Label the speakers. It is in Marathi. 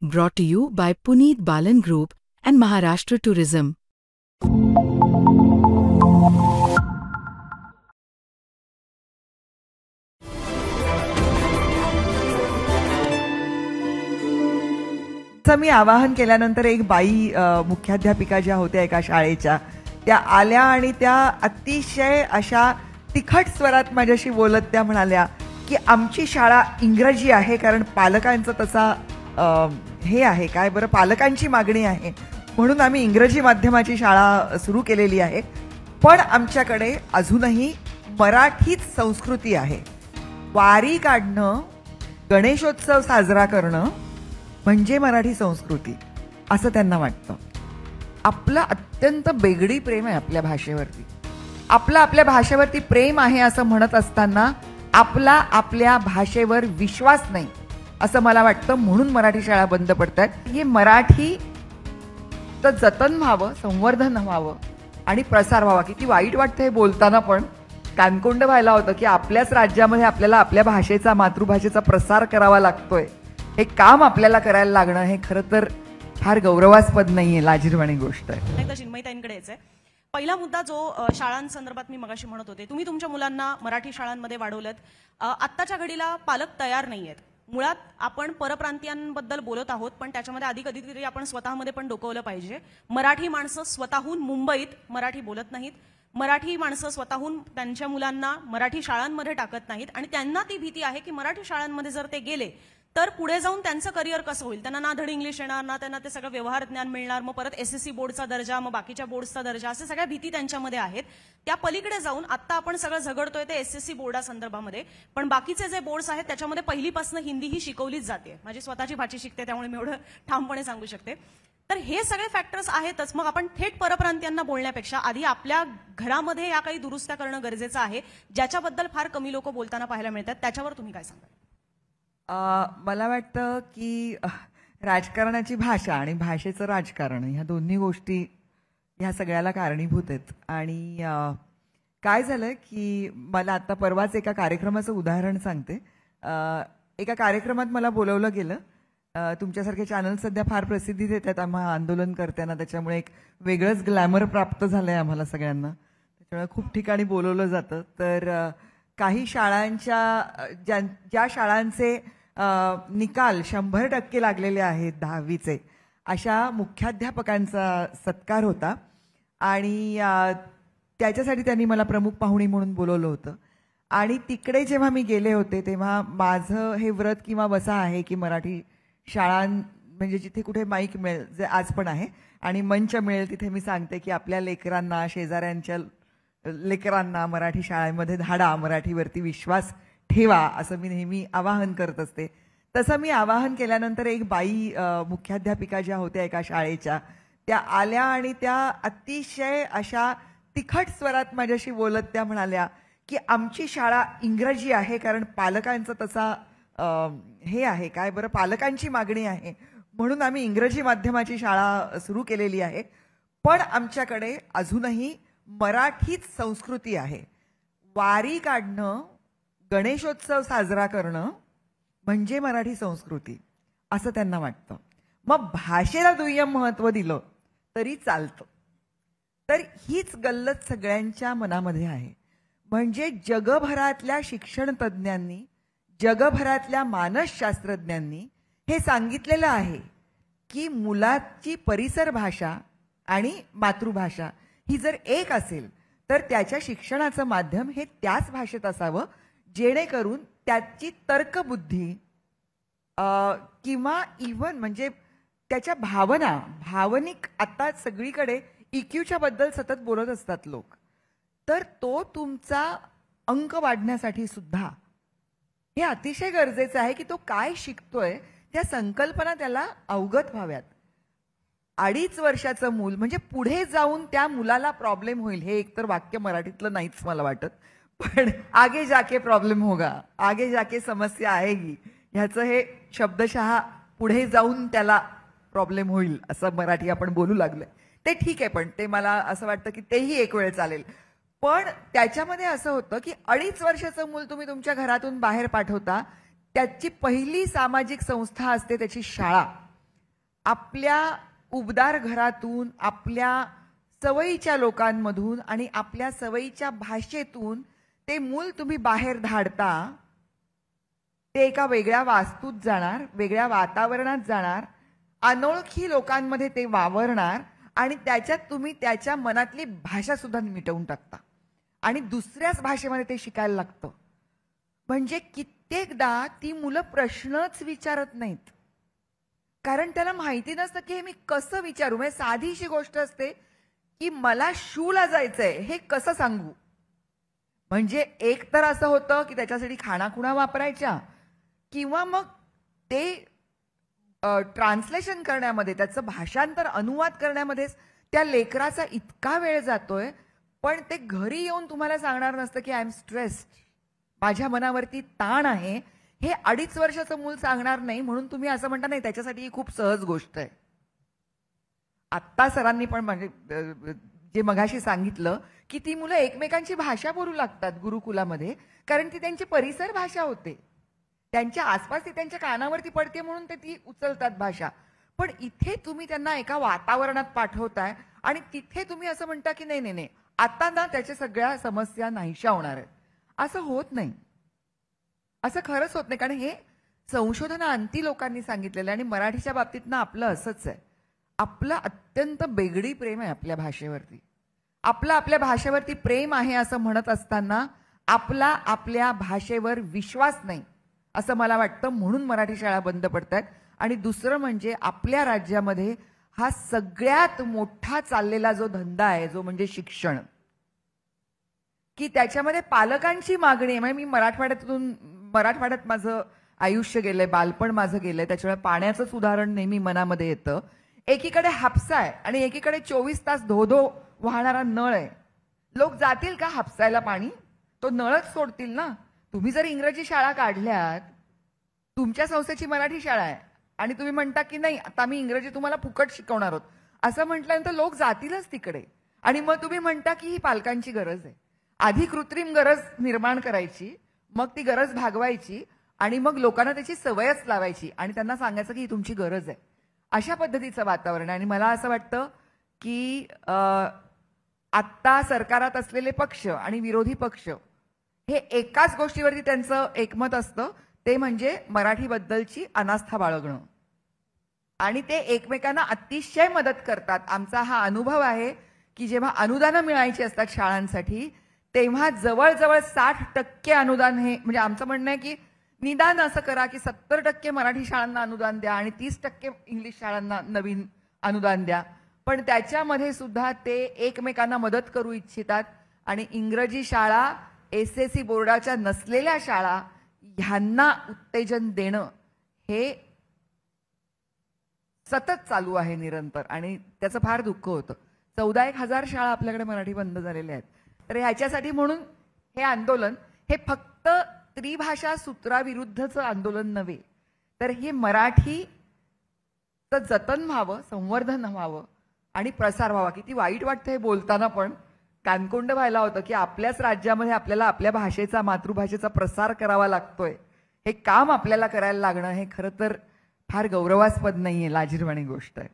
Speaker 1: Brought to you by Puneet Balan Group and Maharashtra Tourism.
Speaker 2: मी आवाहन केल्यानंतर एक बाई मुख्याध्यापिका ज्या होत्या एका शाळेच्या त्या आल्या आणि त्या अतिशय अशा तिखट स्वरात माझ्याशी बोलत त्या म्हणाल्या की आमची शाळा इंग्रजी आहे कारण पालकांचं तसा हे आहे काय बरं पालकांची मागणी आहे म्हणून आम्ही इंग्रजी माध्यमाची शाळा सुरू केलेली आहे पण आमच्याकडे अजूनही मराठीच संस्कृती आहे. वारी काढणं गणेशोत्सव साजरा करणं म्हणजे मराठी संस्कृती असं त्यांना वाटतं. आपलं अत्यंत बेगडी प्रेम आहे आपल्या भाषेवरती. आपल्या भाषेवरती प्रेम आहे असं म्हणत असताना आपल्या भाषेवर विश्वास नाही असं मला वाटतं. म्हणून मराठी शाळा बंद पडतात. हे मराठी तर जतन व्हावं, संवर्धन व्हावं आणि प्रसार व्हावा. किती वाईट वाटतं हे बोलताना पण कानकोंड व्हायला होतं की आपल्याच राज्यामध्ये आपल्याला आपल्या भाषेचा मातृभाषेचा प्रसार करावा लागतोय. हे काम आपल्याला करायला लागणं हे खरं तर फार गौरवास्पद नाहीये, लाजिरवाणी गोष्ट आहे.
Speaker 3: एकदा चिन्मयताईंकडे यायचंय. पहिला मुद्दा जो शाळांसंदर्भात मी मगाशी म्हणत होते, तुम्ही तुमच्या मुलांना मराठी शाळांमध्ये वाढवलत. आत्ताच्या घडीला पालक तयार नाहीयेत. मुळात आपण परप्रांतीयांबद्दल बोलत आहोत पण त्याच्यामध्ये कधीतरी आपण स्वतःमध्ये पण डोकवलं पाहिजे. मराठी माणसं स्वतःहून मुंबईत मराठी बोलत नाहीत. मराठी माणसं स्वतःहून त्यांच्या मुलांना मराठी शाळांमध्ये टाकत नाहीत आणि त्यांना ती भीती आहे की मराठी शाळांमध्ये जर ते गेले तर पुढे जाऊन त्यांचं करिअर कसं होईल. त्यांना ना धड इंग्लिश येणार ना त्यांना ते सगळं व्यवहार ज्ञान मिळणार. मग परत एसएससी बोर्डचा दर्जा, मग बाकीच्या बोर्ड्सचा दर्जा, असे सगळ्या भीती त्यांच्यामध्ये आहेत. त्या पलीकडे जाऊन आता आपण सगळं झगडतोय ते एसएससी बोर्डासंदर्भामध्ये, पण बाकीचे जे बोर्ड्स आहेत त्याच्यामध्ये पहिलीपासून हिंदी ही शिकवलीच जाते. माझी स्वतःची भाषा शिकते त्यामुळे मी एवढं ठामपणे सांगू शकते. तर हे सगळे फॅक्टर्स आहेतच. मग आपण थेट परप्रांतीयांना बोलण्यापेक्षा आधी आपल्या घरामध्ये या काही दुरुस्त्या करणं गरजेचं आहे, ज्याच्याबद्दल फार कमी लोक बोलताना पाहायला मिळतात. त्याच्यावर तुम्ही काय सांगाल?
Speaker 2: मला वाटतं की राजकारणाची भाषा आणि भाषेचं राजकारण ह्या दोन्ही गोष्टी ह्या सगळ्याला कारणीभूत आहेत. आणि काय झालं की मला आता परवाच एका कार्यक्रमाचं उदाहरण सांगते. एका कार्यक्रमात मला बोलवलं गेलं. तुमच्यासारखे चॅनल सध्या फार प्रसिद्धी देतात आम्हा आंदोलन करताना, त्याच्यामुळे एक वेगळंच ग्लॅमर प्राप्त झालंय आम्हाला सगळ्यांना. त्याच्यामुळे खूप ठिकाणी बोलवलं जातं. तर काही शाळांच्या ज्या शाळांचे निकाल 100% लागलेले आहेत 10वीचे अशा मुख्याध्यापकांचा सत्कार होता आणि त्याच्यासाठी त्यांनी मला प्रमुख पाहुणी म्हणून बोलवलं होतं. आणि तिकडे जेव्हा मी गेले होते तेव्हा माझं हे व्रत किंवा वसा आहे की मराठी शाळां म्हणजे जिथे कुठे माईक मिळेल, जे आज पण आहे, आणि मंच मिळेल तिथे मी सांगते की आपल्या लेकरांना, शेजाऱ्यांच्या लेकरांना मराठी शाळेमध्ये धाडा, मराठीवरती विश्वास ठेवा असं मी नेहमी आवाहन करत असते. तसं मी आवाहन केल्यानंतर एक बाई मुख्याध्यापिका ज्या होत्या एका शाळेच्या त्या आल्या आणि त्या अतिशय अशा तिखट स्वरात माझ्याशी बोलत त्या म्हणाल्या की आमची शाळा इंग्रजी आहे कारण पालकांचं तसा हे आहे काय बरं पालकांची मागणी आहे म्हणून आम्ही इंग्रजी माध्यमाची शाळा सुरू केलेली आहे पण आमच्याकडे अजूनही मराठीच संस्कृती आहे. वारी काढणं गणेशोत्सव साजरा करणं म्हणजे मराठी संस्कृती असं त्यांना वाटतं. मग भाषेला दुय्यम महत्त्व दिलं तरी चालतं. तर हीच गल्लत सगळ्यांच्या मनामध्ये आहे. म्हणजे जगभरातल्या शिक्षण तज्ज्ञांनी, जगभरातल्या मानसशास्त्रज्ञांनी हे सांगितलेलं आहे की मुलाची परिसर भाषा आणि मातृभाषा ही जर एक असेल तर त्याच्या शिक्षणाचं माध्यम हे त्याच भाषेत असावं जेणेकरून त्याची तर्कबुद्धी किंवा इव्हन म्हणजे त्याच्या भावना, भावनिक, आता सगळीकडे इक्यूच्या बद्दल सतत बोलत असतात लोक, तर तो तुमचा अंक वाढण्यासाठी सुद्धा हे अतिशय गरजेचं आहे की तो काय शिकतोय त्या संकल्पना त्याला अवगत व्हाव्यात. 2.5 वर्षाचं मूल म्हणजे पुढे जाऊन त्या मुलाला प्रॉब्लेम होईल हे एकतर वाक्य मराठीतलं नाहीच मला वाटत, पण आगे जाके प्रॉब्लेम होगा, आगे जाके समस्या आएगी ह्याचं हे शब्दशः पुढे जाऊन त्याला प्रॉब्लेम होईल असं मराठी आपण बोलू लागलोय ते ठीक आहे. पण ते मला असं वाटतं की तेही एक वेळ चालेल. पण त्याच्यामध्ये असं होतं की 2.5 वर्षाचं मूल तुम्ही तुमच्या घरातून बाहेर पाठवता, त्याची पहिली सामाजिक संस्था असते त्याची शाळा. आपल्या उबदार घरातून, आपल्या सवयीच्या लोकांमधून आणि आपल्या सवयीच्या भाषेतून ते मूल तुम्ही बाहेर धाडता, ते एका वेगळ्या वास्तूत जाणार, वेगळ्या वातावरणात जाणार, अनोळखी लोकांमध्ये ते वावरणार आणि त्याच्यात तुम्ही त्याच्या मनातली भाषा सुद्धा मिटवून टाकता आणि दुसऱ्याच भाषेमध्ये ते शिकायला लागतं. म्हणजे कित्येकदा ती मुलं प्रश्नच विचारत नाहीत, कारण त्याला माहिती नसतं की हे मी कसं विचारू. म्हणजे साधीशी गोष्ट असते की मला शूला जायचंय, हे कसं सांगू. म्हणजे एक तर असं होतं की त्याच्यासाठी खाणाखुणा वापरायच्या, किंवा मग ते ट्रान्सलेशन करण्यामध्ये, त्याचं भाषांतर अनुवाद करण्यामध्येच त्या लेकराचा इतका वेळ जातोय. पण ते घरी येऊन तुम्हाला सांगणार नसतं की आय एम स्ट्रेस्ड, माझ्या मनावरती ताण आहे, हे 2.5 वर्षाचं मूल सांगणार नाही. म्हणून तुम्ही असं म्हणता नाही त्याच्यासाठी ही खूप सहज गोष्ट आहे. आत्ता सरांनी पण म्हणजे जे मगाशी सांगितलं की ती मुलं एकमेकांची भाषा बोलू लागतात गुरुकुलामध्ये, कारण ती त्यांची परिसर भाषा होते, त्यांच्या आसपास ती त्यांच्या कानावरती पडते म्हणून ते ती उचलतात भाषा. पण इथे तुम्ही त्यांना एका वातावरणात पाठवताय आणि तिथे तुम्ही असं म्हणता की नाही नाही नाही आता ना त्याच्या सगळ्या समस्या नाहीशा होणार आहेत. असं होत नाही, असं खरंच होत नाही. कारण हे संशोधनाअंती लोकांनी सांगितलेलं आहे. आणि मराठीच्या बाबतीत ना आपलं असंच आहे, आपलं अत्यंत बेगडी प्रेम आहे आपल्या भाषेवरती. आपल्या भाषेवरती प्रेम आहे असं म्हणत असताना आपला आपल्या भाषेवर विश्वास नाही असं मला वाटतं. म्हणून मराठी शाळा बंद पडतात. आणि दुसरं म्हणजे आपल्या राज्यामध्ये हा सगळ्यात मोठा चाललेला जो धंदा आहे, जो म्हणजे शिक्षण, की त्याच्यामध्ये पालकांची मागणी आहे. म्हणजे मी मराठवाड्यात माझं आयुष्य गेलंय, बालपण माझं गेलंय, त्याच्यामुळे पाण्याचंच उदाहरण नेहमी मनामध्ये येतं. एकीकडे हापसा आहे आणि एकीकडे 24 तास धोधो वाहणारा नळ आहे. लोक जातील का हापसायला पाणी? तो नळच सोडतील ना. तुम्ही जर इंग्रजी शाळा काढल्यात, तुमच्या संस्थेची मराठी शाळा आहे आणि तुम्ही म्हणता की नाही आता मी इंग्रजी तुम्हाला फुकट शिकवणार आहोत, असं म्हटल्यानंतर लोक जातीलच तिकडे. आणि मग तुम्ही म्हणता की ही पालकांची गरज आहे. आधी कृत्रिम गरज निर्माण करायची, मग ती गरज भागवायची आणि मग लोकांना त्याची सवयच लावायची आणि त्यांना सांगायचं की ही तुमची गरज आहे. अशा पद्धतीचं वातावरण. आणि मला असं वाटतं की आत्ता सरकारात असलेले पक्ष आणि विरोधी पक्ष हे एकाच गोष्टीवरती त्यांचं एकमत असतं, ते म्हणजे मराठीबद्दलची अनास्था बाळगणं. आणि ते एकमेकांना अतिशय मदत करतात. आमचा हा अनुभव आहे की जेव्हा अनुदानं मिळायची असतात शाळांसाठी, तेव्हा जवळजवळ 60% अनुदान हे, म्हणजे आमचं म्हणणं आहे की निदान असं करा की 70% मराठी शाळांना अनुदान द्या आणि 30% इंग्लिश शाळांना नवीन अनुदान द्या. पण त्याच्यामध्ये सुद्धा ते एकमेकांना मदत करू इच्छितात. आणि इंग्रजी शाळा, SSC बोर्डाच्या नसलेल्या शाळा ह्यांना उत्तेजन देणं हे सतत चालू आहे निरंतर. आणि त्याचं फार दुःख होतं. 14-1 हजार शाळा आपल्याकडे मराठी बंद झालेल्या आहेत. तर ह्याच्यासाठी म्हणून हे आंदोलन हे फक्त त्रिभाषा सूत्राविरुद्धचं आंदोलन नव्हे, तर हे मराठीचं जतन व्हावं, संवर्धन व्हावं आणि प्रसार व्हावा. किती वाईट वाटतं हे बोलताना, पण कानकोंड व्हायला होतं की आपल्याच राज्यामध्ये आपल्याला आपल्या भाषेचा, मातृभाषेचा प्रसार करावा लागतोय. हे काम आपल्याला करायला लागणं हे खरं तर फार गौरवास्पद नाहीये, लाजिरवाणी गोष्ट आहे.